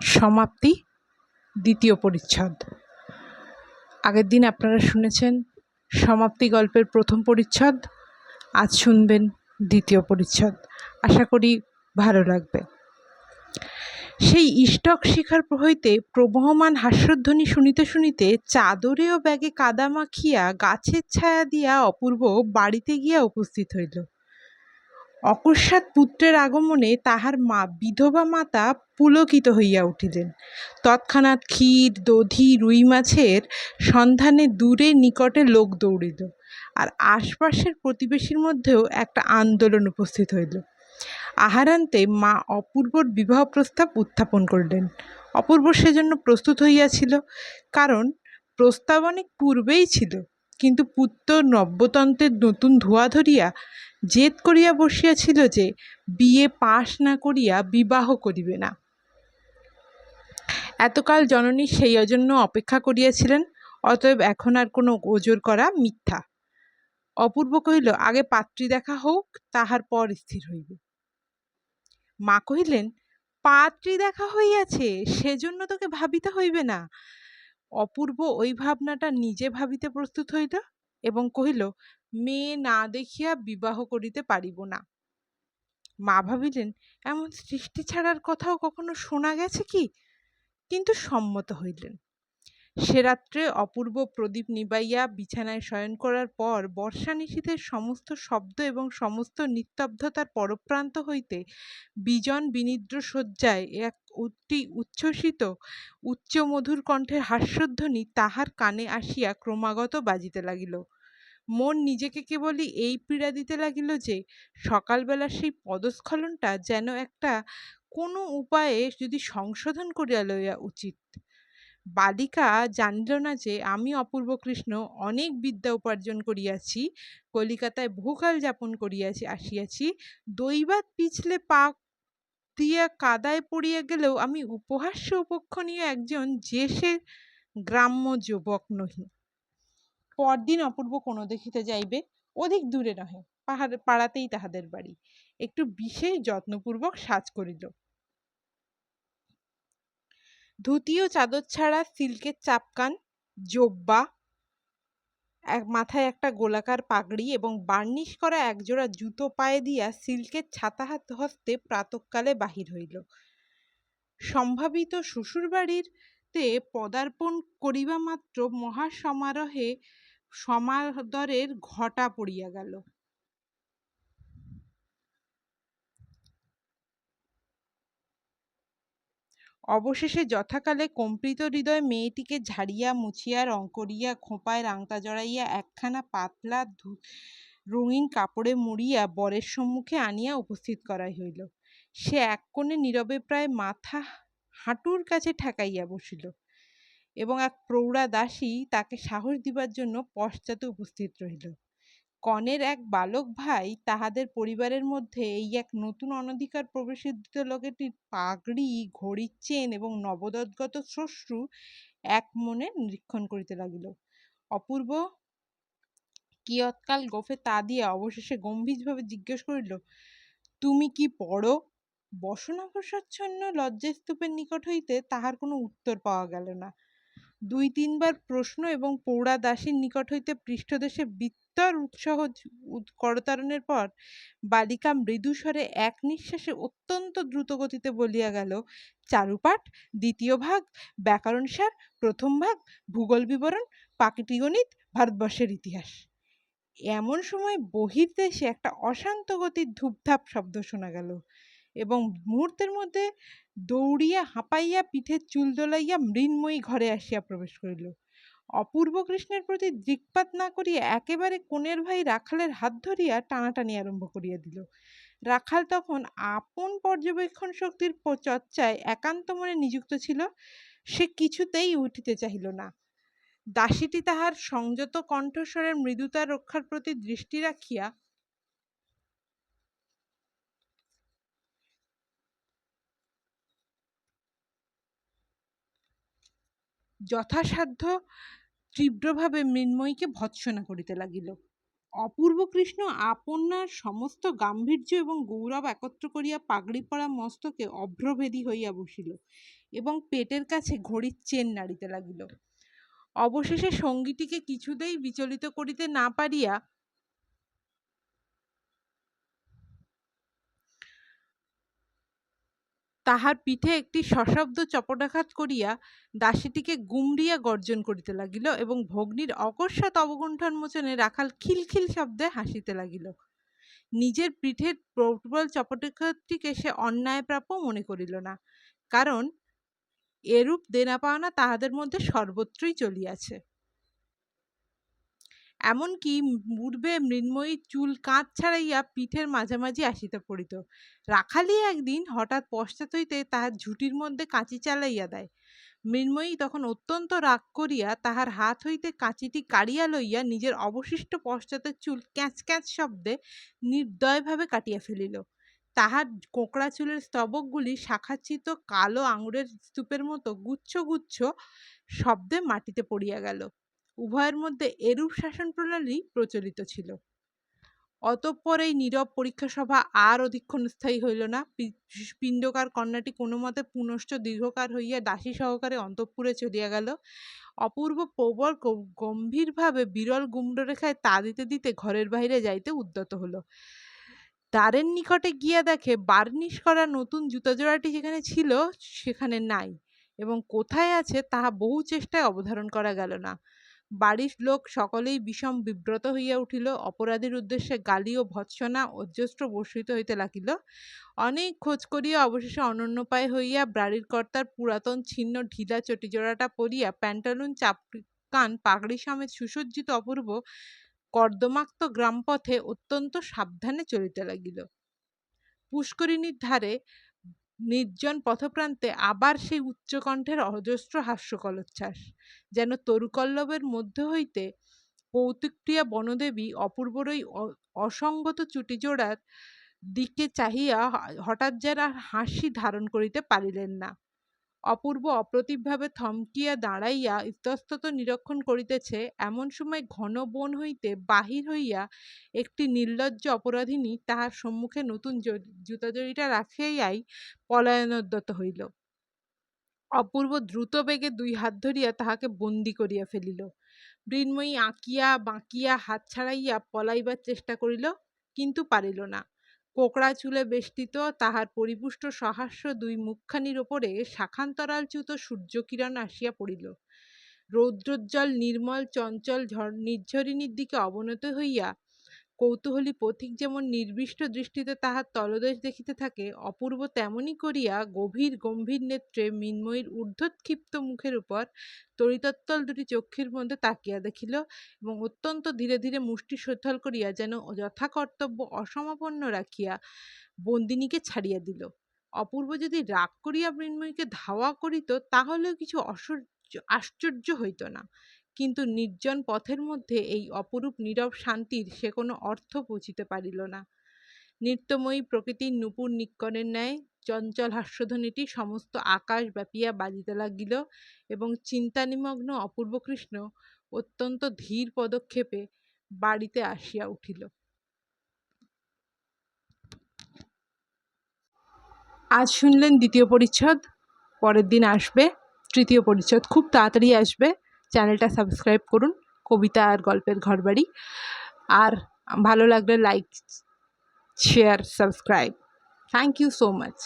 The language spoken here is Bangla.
সমাপ্তি, দ্বিতীয় পরিচ্ছদ। আগের দিন আপনারা শুনেছেন সমাপ্তি গল্পের প্রথম পরিচ্ছদ, আজ শুনবেন দ্বিতীয় পরিচ্ছদ। আশা করি ভালো লাগবে। সেই ইষ্টক শিখার হইতে প্রবহমান হাস্যধ্বনি শুনিতে শুনিতে চাদরে ও ব্যাগে কাদা মাখিয়া গাছের ছায়া দিয়া অপূর্ব বাড়িতে গিয়া উপস্থিত হইল। অকস্মাৎ পুত্রের আগমনে তাহার বিধবা মাতা পুলকিত হইয়া উঠিলেন। তৎক্ষণাৎ ক্ষীর, দধি, রুই মাছের সন্ধানে দূরে নিকটে লোক দৌড়িল, আর আশপাশের প্রতিবেশীর মধ্যেও একটা আন্দোলন উপস্থিত হইল। আহারান্তে মা অপূর্বর বিবাহ প্রস্তাব উত্থাপন করিলেন। অপূর্ব সেজন্য প্রস্তুত হইয়াছিল, কারণ প্রস্তাব অনেক পূর্বেই ছিল, কিন্তু পুত্র নব্যতন্ত্রের নতুন ধোঁয়া ধরিয়া জেদ করিয়া বসিয়াছিল যে বিয়ে পাশ না করিয়া বিবাহ করিবে না। এতকাল জননী সেই জন্য অপেক্ষা করিয়াছিলেন, অতএব এখন আর কোনো ওজর করা মিথ্যা। অপূর্ব কহিল, আগে পাত্রী দেখা হোক, তাহার পর স্থির হইবে। মা কহিলেন, পাত্রী দেখা হইয়াছে, সেজন্য তোকে ভাবিতে হইবে না। অপূর্ব ওই ভাবনাটা নিজে ভাবিতে প্রস্তুত হইল এবং কহিল, মেয়ে না দেখিয়া বিবাহ করিতে পারিব না। মা ভাবিলেন, এমন সৃষ্টি ছাড়ার কথাও কখনো শোনা গেছে কি? কিন্তু সম্মত হইলেন। সে রাত্রে অপূর্ব প্রদীপ নিবাইয়া বিছানায় শয়ন করার পর বর্ষা নিশীথের সমস্ত শব্দ এবং সমস্ত নিস্তব্ধতার পরপ্রান্ত হইতে বিজন বিনিদ্র শয্যায় এক অতি উচ্ছ্বসিত উচ্চ মধুর কণ্ঠের হাস্যধ্বনি তাহার কানে আসিয়া ক্রমাগত বাজিতে লাগিল। মন নিজেকে কেবলই এই পীড়া দিতে লাগিল যে সকালবেলা সেই পদস্খলনটা যেন একটা কোনো উপায়ে যদি সংশোধন করিয়া লইয়া উচিত। বালিকা জানিল না যে আমি অপূর্ব কৃষ্ণ অনেক বিদ্যা উপার্জন করিয়াছি, কলিকাতায় বহুকাল যাপন করিয়াছি আসিয়াছি, দৈবাত পিছলে পা দিয়া কাদায় পড়িয়া গেলেও আমি উপহাস্য উপক্ষণীয় একজন জেসে গ্রাম্য যুবক নহি। পরদিন অপূর্ব কোনো দেখিতে যাইবে, অধিক দূরে নহে, পাড়াতেই তাহাদের বাড়ি। একটু বিশেষ যত্নপূর্বক সাজ করিল। ধুতি ও চাদর ছাড়া সিল্কের চাপকান, জোব্বা, মাথায় একটা গোলাকার পাগড়ি এবং বার্নিশ করা একজোড়া জুতো পায়ে দিয়া সিল্কের ছাতা হস্তে প্রাতঃকালে বাহির হইল। সম্ভাবিত শ্বশুরবাড়িতে পদার্পণ করিবা মাত্র মহাসমারোহে সমাদরের ঘটা পড়িয়া গেল। অবশেষে যথাকালে কম্পিত হৃদয় মেয়েটিকে ঝাড়িয়া মুছিয়া রং করিয়া খোঁপায় রাংতা জড়াইয়া একখানা পাতলা রঙিন কাপড়ে মুড়িয়া বরের সম্মুখে আনিয়া উপস্থিত করা হইল। সে এক কোণে নীরবে প্রায় মাথা হাঁটুর কাছে ঠেকাইয়া বসিল এবং এক প্রৌঢ়া দাসী তাকে সাহস দিবার জন্য পশ্চাতে উপস্থিত রহিল। কনের এক বালক ভাই তাহাদের পরিবারের মধ্যে এই এক নতুন অনধিকার প্রবেশিত লোকটির পাগড়ি, ঘড়ির চেন এবং নবদোদ্গত শ্বশ্রু এক মনে নিরীক্ষণ করিতে লাগিল। অপূর্ব কিয়ৎকাল গোফে তা দিয়া অবশেষে গম্ভীরভাবে জিজ্ঞেস করিল, তুমি কি পড়ো? বসনাভূষাচ্ছন্ন লজ্জাস্তূপের নিকট হইতে তাহার কোনো উত্তর পাওয়া গেল না। ২-৩ বার প্রশ্ন এবং প্রৌঢ়া দাসীর নিকট হইতে পৃষ্ঠদেশে বিস্তর উৎসাহ করতারণের পর বালিকা মৃদুস্বরে এক নিঃশ্বাসে অত্যন্ত দ্রুত গতিতে বলিয়া গেল, চারুপাঠ দ্বিতীয় ভাগ, ব্যাকরণসার প্রথম ভাগ, ভূগোল বিবরণ, পাটিগণিত, ভারতবর্ষের ইতিহাস। এমন সময় বহির্দেশে একটা অশান্ত গতির ধূপধাপ শব্দ শোনা গেল এবং মুহূর্তের মধ্যে দৌড়িয়া হাঁপাইয়া পিঠের চুল দোলাইয়া মৃন্ময়ী ঘরে আসিয়া প্রবেশ করিল। অপূর্ব কৃষ্ণের প্রতি দৃকপাত না করিয়া একেবারে কোণের ভাই রাখালের হাত ধরিয়া টানাটানি আরম্ভ করিয়া দিল। রাখাল তখন আপন পর্যবেক্ষণ শক্তির চর্চায় একান্ত মনে নিযুক্ত ছিল। সে কিছুতেই উঠিতে চাহিল না। দাসীটি তাহার সংযত কণ্ঠস্বরের মৃদুতা রক্ষার প্রতি দৃষ্টি রাখিয়া যথাসাধ্য তীব্রভাবে মৃন্ময়ীকে ভৎসনা করিতে লাগিল। অপূর্ব কৃষ্ণ আপনার সমস্ত গাম্ভীর্য এবং গৌরব একত্র করিয়া পাগড়ি পরা মস্তকে অভ্রভেদী হইয়া বসিল এবং পেটের কাছে ঘড়ির চেন নাড়িতে লাগিল। অবশেষে সঙ্গীটিকে কিছুতেই বিচলিত করিতে না পারিয়া তাহার পিঠে একটি সশব্দ চপটাঘাত করিয়া দাসীটিকে গুমরিয়া গর্জন করিতে লাগিল এবং ভগ্নীর অকস্মাৎ অবগুণ্ঠন মোচনে রাখাল খিলখিল শব্দে হাসিতে লাগিল। নিজের পিঠের প্রবল চপটাঘাতটিকে সে অন্যায়প্রাপ্য মনে করিল না, কারণ এরূপ দেনা পাওনা তাহাদের মধ্যে সর্বত্রই চলিয়াছে। এমনকি পূর্বে মৃন্ময়ীর চুল কাঁধ ছাড়াইয়া পিঠের মাঝামাঝি আসিতে পড়িত। রাখালই একদিন হঠাৎ পশ্চাৎ হইতে তাহার ঝুঁটির মধ্যে কাঁচি চালাইয়া দেয়। মৃন্ময়ী তখন অত্যন্ত রাগ করিয়া তাহার হাত হইতে কাঁচিটি কাড়িয়া লইয়া নিজের অবশিষ্ট পশ্চাতের চুল ক্যাঁচ ক্যাঁচ শব্দে নির্দয়ভাবে কাটিয়া ফেলিল। তাহার কোঁকড়া চুলের স্তবকগুলি শাখাচ্যুত কালো আঙুরের স্তূপের মতো গুচ্ছ গুচ্ছ শব্দে মাটিতে পড়িয়া গেল। উভয়ের মধ্যে এরূপ শাসন প্রণালী প্রচলিত ছিল। অতঃপর এই নীরব পরীক্ষা সভা আর অধিকক্ষণ স্থায়ী হইল না। পিণ্ডকার কন্যাটি কোনো মতে পুনশ্চ দীর্ঘকার হইয়া দাসী সহকারে অন্তঃপুরে চলিয়া গেল। অপূর্ব প্রবল গম্ভীরভাবে বিরল গুম্ডরেখায় তা দিতে দিতে ঘরের বাহিরে যাইতে উদ্যত হলো। দ্বারের নিকটে গিয়া দেখে বার্নিশ করা নতুন জুতাজোড়াটি যেখানে ছিল সেখানে নাই, এবং কোথায় আছে তাহা বহু চেষ্টায় অবধারণ করা গেল না। বাড়ির লোক সকলেই বিষম বিব্রত হইয়া উঠিল। অপরাধীর উদ্দেশ্যে গালি ও ভৎসনা অজস্র বর্ষিত হইতে লাগিল। অনেক খোঁজ করিয়া অবশেষে অনন্যোপায় হইয়া বাড়ির কর্তার পুরাতন ছিন্ন ঢিলা চটিজোড়াটা পরিয়া প্যান্টালুন চাপকান পাগড়ি সমেত সুসজ্জিত অপূর্ব কর্দমাক্ত গ্রামপথে অত্যন্ত সাবধানে চলিতে লাগিল। পুষ্করিণীর ধারে নির্জন পথপ্রান্তে আবার সেই উচ্চকণ্ঠের অজস্র হাস্যকলোচ্ছ্বাস, যেন তরুকল্লবের মধ্য হইতে কৌতুকপ্রিয়া বনদেবী অপূর্বর ওই অসঙ্গত চুটিজোড়ার দিকে চাহিয়া হঠাৎ যেন হাসি ধারণ করিতে পারিলেন না। অপূর্ব অপ্রতিভভাবে থমকিয়া দাঁড়াইয়া ইতস্তত নিরীক্ষণ করিতেছে, এমন সময় ঘন বন হইতে বাহির হইয়া একটি নির্লজ্জ অপরাধিনী তাহার সম্মুখে নতুন জুতাজড়িটা রাখিয়াই পলায়নোদ্যত হইল। অপূর্ব দ্রুত বেগে দুই হাত ধরিয়া তাহাকে বন্দী করিয়া ফেলিল। মৃন্ময়ী আঁকিয়া বাঁকিয়া হাত ছাড়াইয়া পলাইবার চেষ্টা করিল, কিন্তু পারিল না। কোঁকড়া চুলে বেষ্টিত তাহার পরিপুষ্ট সহাস্য দুই মুখখানির ওপরে শাখান্তরালচ্যুত সূর্যকিরণ আসিয়া পড়িল। রৌদ্রোজ্জ্বল নির্মল চঞ্চল নির্ঝরিণীর দিকে অবনত হইয়া কৌতূহলী পথিক যেমন নির্বিষ্ট দৃষ্টিতে তাহার তলদেশ দেখিতে থাকে, অপূর্ব তেমনি করিয়া গভীর গম্ভীর নেত্রে মৃন্ময়ীর ঊর্ধ্বক্ষিপ্ত মুখের উপর তরিতত্তল দুটি চক্ষুর মধ্যে তাকিয়া দেখিল এবং অত্যন্ত ধীরে ধীরে মুষ্টি শোথল করিয়া যেন যথাকর্তব্য অসমাপন্ন রাখিয়া বন্দিনীকে ছাড়িয়া দিল। অপূর্ব যদি রাগ করিয়া মৃন্ময়ীকে ধাওয়া করিত তাহলেও কিছু আশ্চর্য হইত না, কিন্তু নির্জন পথের মধ্যে এই অপরূপ নীরব শান্তির সে কোনো অর্থ বুঝিতে পারিল না। নৃত্যময়ী প্রকৃতির নূপুর নিক্কণের ন্যায় চঞ্চল হাস্যধ্বনিটি সমস্ত আকাশ ব্যাপিয়া বাজিতে লাগিল এবং চিন্তানিমগ্ন অপূর্ব কৃষ্ণ অত্যন্ত ধীর পদক্ষেপে বাড়িতে আসিয়া উঠিল। আজ শুনলেন দ্বিতীয় পরিচ্ছদ, পরের দিন আসবে তৃতীয় পরিচ্ছদ, খুব তাড়াতাড়ি আসবে। চ্যানেলটা সাবস্ক্রাইব করুন, কবিতা আর গল্পের ঘরবাড়ি। আর ভালো লাগলে like, share, subscribe. Thank you so much.